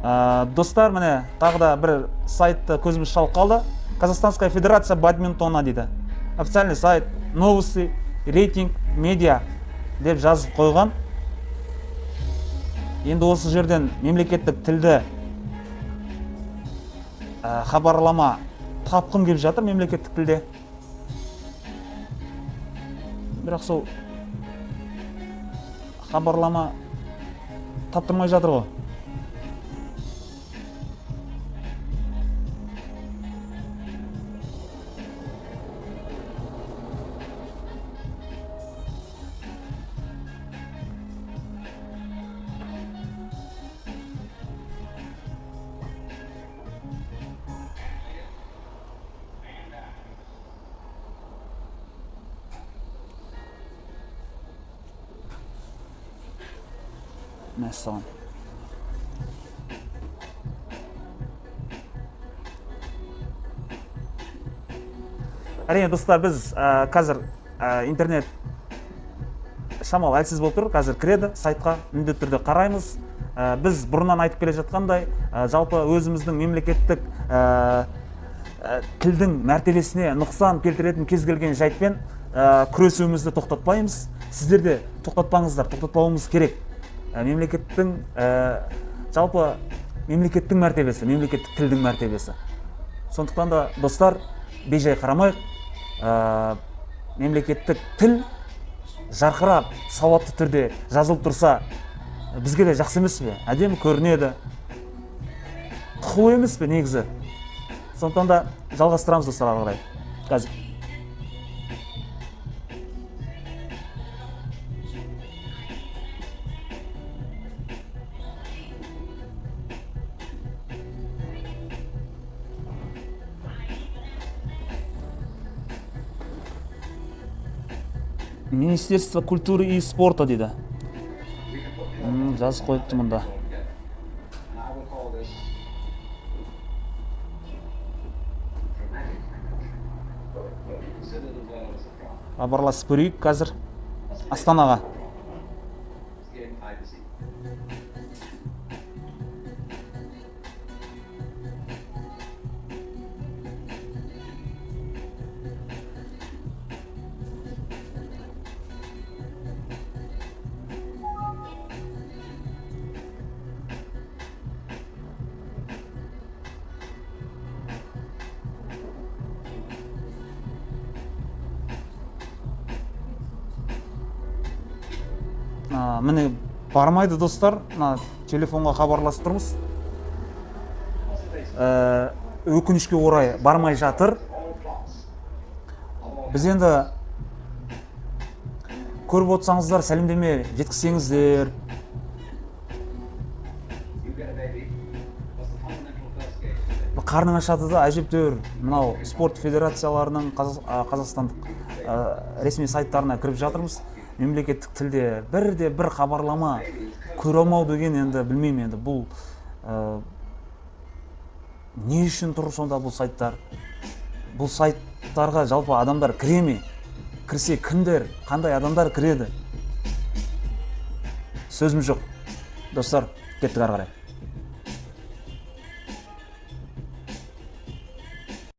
Достар, міне тағы да бір сайтты көзіміз шалып қалды. Казахстанская федерация бадминтона дейді. Официальный сайт, новости, рейтинг, медиа деп жазып қойған. Енді осы жерден мемлекеттік тілді хабарлама тапқым келіп жатыр мемлекеттік тілде. Бірақ сол хабарлама таптырмай жатыр ғой. Мәссаған. Әрине достар, біз қазір интернет шамалы әлсіз болып тұр, қазір кіреді сайтқа, міндетті түрде қараймыз. Біз бұрыннан айтып келе жатқандай, жалпы өзіміздің мемлекеттік тілдің мәртебесіне нұқсан келтіретін кез келген жайтпен күресуімізді тоқтатпаймыз. Сіздер де тоқтатпаңыздар, тоқтатпауымыз керек. Мемлекеттің жалпы мемлекеттің мәртебесі, мемлекеттік тілдің мәртебесі. Сондықтан да достар, бейжай қарамайық. Мемлекеттік тіл жарқырап, сауатты түрде жазылып тұрса, бізге де жақсы емес пе? Әдемі көрінеді. Құқыл емес пе негізі? Сондықтан да жалғастырамыз достар ары қарай. Қазір. Министерство культуры и спорта дейді. Жазып қойыпты мұнда. Хабарласып көрейік қазір Астанаға. Міне бармайды достар, телефонға хабарласып тұрмыз. Өкінішке орай бармай жатыр. Біз енді көріп отырсаңыздар, сәлемдеме жеткізсеңіздер. Қарның ашады да әжептәуір мынау спорт федерацияларының қазақстандық ресми сайттарына кіріп жатырмыз. Мемлекеттік тілде бір хабарлама көре алмау деген енді білмеймін енді бұл не үшін тұр сонда бұл сайттар? Бұл сайттарға жалпы адамдар кіре ме? Кірсе кімдер, қандай адамдар кіреді? Сөзім жоқ. Достар, кеттік ары қарай.